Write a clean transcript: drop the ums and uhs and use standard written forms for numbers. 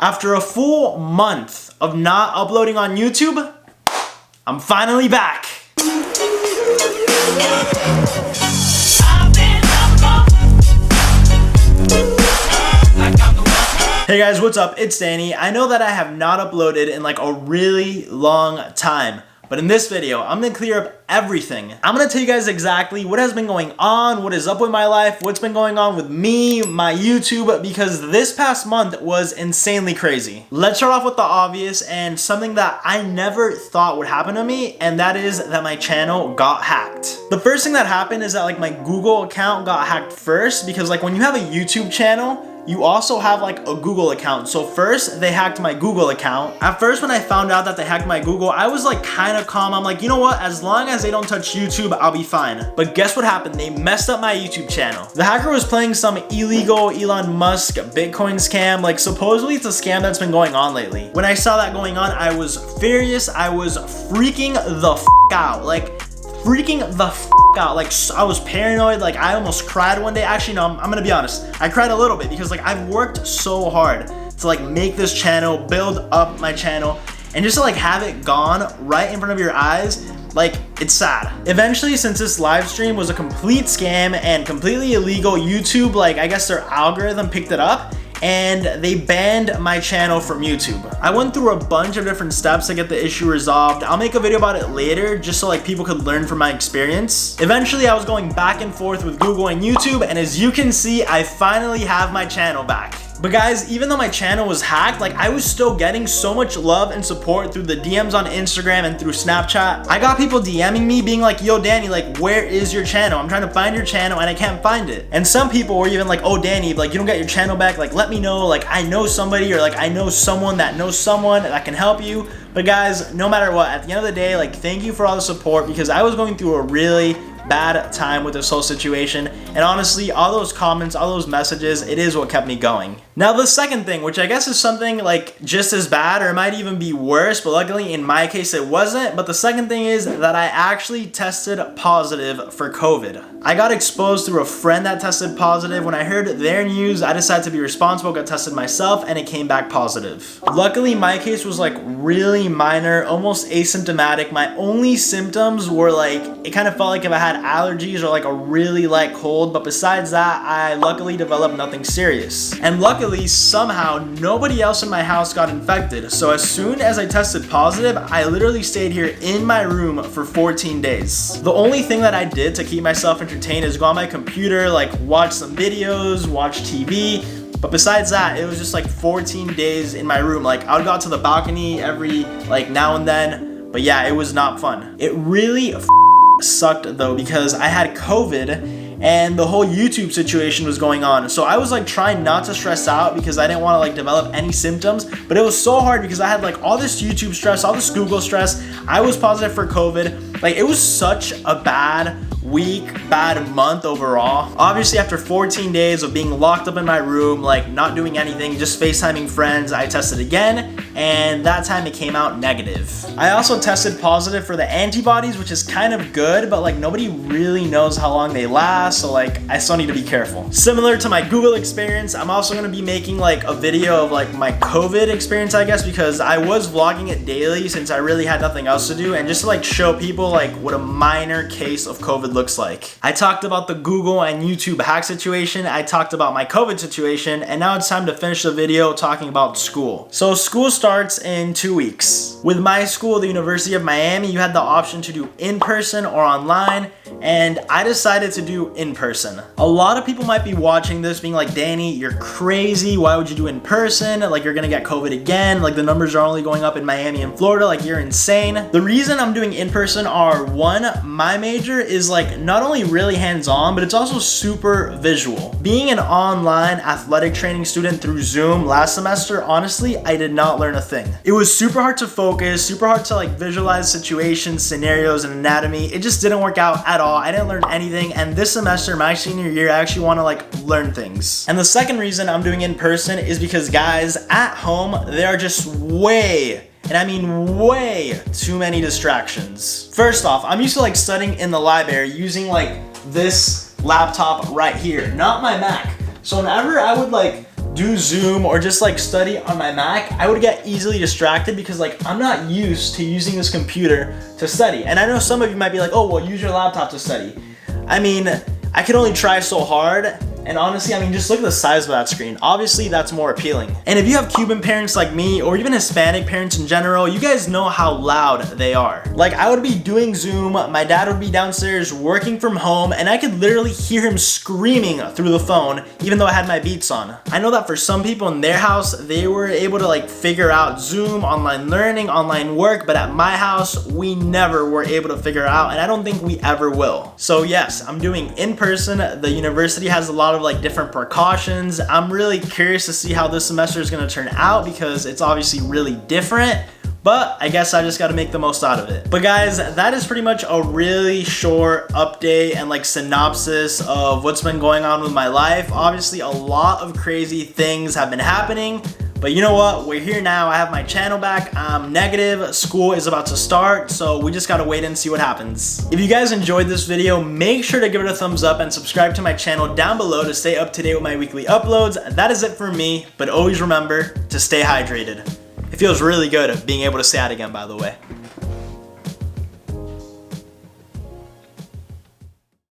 After a full month of not uploading on YouTube, I'm finally back. Hey guys, what's up? It's Danny. I know that I have not uploaded in like a really long time, but in this video, I'm gonna clear up everything. I'm gonna tell you guys exactly what has been going on, what is up with my life, what's been going on with me, my YouTube, because this past month was insanely crazy. Let's start off with the obvious and something that I never thought would happen to me, and that is that my channel got hacked. The first thing that happened is that like my Google account got hacked first, because like when you have a YouTube channel, you also have like a Google account. So first they hacked my Google account. At first when I found out that they hacked my Google, I was like kind of calm. I'm like, you know what? As long as they don't touch YouTube, I'll be fine. But guess what happened? They messed up my YouTube channel. The hacker was playing some illegal Elon Musk Bitcoin scam. Like supposedly it's a scam that's been going on lately. When I saw that going on, I was furious. I was freaking the f out. Like freaking the f out. Like I was paranoid. Like I almost cried one day. Actually no, I'm gonna be honest, I cried a little bit because like I've worked so hard to like make this channel, build up my channel, and just to like have it gone right in front of your eyes, like it's sad. Eventually, since this live stream was a complete scam and completely illegal, YouTube, like I guess their algorithm picked it up and they banned my channel from YouTube. I went through a bunch of different steps to get the issue resolved. I'll make a video about it later just so like people could learn from my experience. Eventually I was going back and forth with Google and YouTube, and as you can see, I finally have my channel back. But guys, even though my channel was hacked, like I was still getting so much love and support through the DMs on Instagram and through Snapchat. I got people DMing me being like, yo Danny, like where is your channel? I'm trying to find your channel and I can't find it. And some people were even like, oh Danny, like you don't get your channel back, like let me know, like I know somebody, or like I know someone that knows someone that can help you. But guys, no matter what, at the end of the day, like thank you for all the support, because I was going through a really bad time with this whole situation, and honestly all those comments, all those messages, it is what kept me going. Now the second thing, which I guess is something like just as bad, or it might even be worse, but luckily in my case it wasn't, but the second thing is that I actually tested positive for COVID. I got exposed through a friend that tested positive. When I heard their news, I decided to be responsible, got tested myself, and it came back positive. Luckily my case was like really minor, almost asymptomatic. My only symptoms were like, it kind of felt like if I had allergies or like a really light cold, but besides that, I luckily developed nothing serious. And luckily, somehow, nobody else in my house got infected. So as soon as I tested positive, I literally stayed here in my room for 14 days. The only thing that I did to keep myself entertained is go on my computer, like watch some videos, watch TV. But besides that, it was just like 14 days in my room. Like I would go out to the balcony every like now and then, but yeah, it was not fun. It really sucked though, because I had COVID and the whole YouTube situation was going on. So I was like trying not to stress out because I didn't want to like develop any symptoms, but it was so hard because I had like all this YouTube stress, all this Google stress. I was positive for COVID. Like it was such a bad week, bad month overall. Obviously after 14 days of being locked up in my room, like not doing anything, just FaceTiming friends, I tested again, and that time it came out negative. I also tested positive for the antibodies, which is kind of good, but like nobody really knows how long they last, so like I still need to be careful. Similar to my Google experience, I'm also going to be making like a video of like my COVID experience, I guess, because I was vlogging it daily since I really had nothing else to do, and just to like show people like what a minor case of COVID looks like. I talked about the Google and YouTube hack situation, I talked about my COVID situation, and now it's time to finish the video talking about school. So school starts in 2 weeks. With my school, the University of Miami, you had the option to do in-person or online, and I decided to do in-person. A lot of people might be watching this being like, Danny, you're crazy, why would you do in-person? Like you're gonna get COVID again, like the numbers are only going up in Miami and Florida, like you're insane. The reason I'm doing in-person are, one, my major is like not only really hands-on, but it's also super visual. Being an online athletic training student through Zoom last semester, honestly, I did not learn a thing. It was super hard to focus, super hard to like visualize situations, scenarios, and anatomy. It just didn't work out at all. I didn't learn anything, and this semester, my senior year, I actually want to like learn things. And the second reason I'm doing in person is because guys, at home, there are just way, and I mean way, too many distractions. First off, I'm used to like studying in the library using like this laptop right here, not my Mac. So whenever I would like do Zoom or just like study on my Mac, I would get easily distracted because like I'm not used to using this computer to study. And I know some of you might be like, oh, well, use your laptop to study. I mean, I can only try so hard. And honestly, I mean, just look at the size of that screen. Obviously, that's more appealing. And if you have Cuban parents like me, or even Hispanic parents in general, you guys know how loud they are. Like, I would be doing Zoom, my dad would be downstairs working from home, and I could literally hear him screaming through the phone, even though I had my Beats on. I know that for some people in their house, they were able to like figure out Zoom, online learning, online work, but at my house, we never were able to figure it out, and I don't think we ever will. So yes, I'm doing in person. The university has a lot of like different precautions. I'm really curious to see how this semester is going to turn out because it's obviously really different, but I guess I just got to make the most out of it. But guys, that is pretty much a really short update and like synopsis of what's been going on with my life. Obviously, a lot of crazy things have been happening. But you know what? We're here now. I have my channel back. I'm negative. School is about to start, so we just gotta wait and see what happens. If you guys enjoyed this video, make sure to give it a thumbs up and subscribe to my channel down below to stay up to date with my weekly uploads. That is it for me, but always remember to stay hydrated. It feels really good being able to say that again, by the way.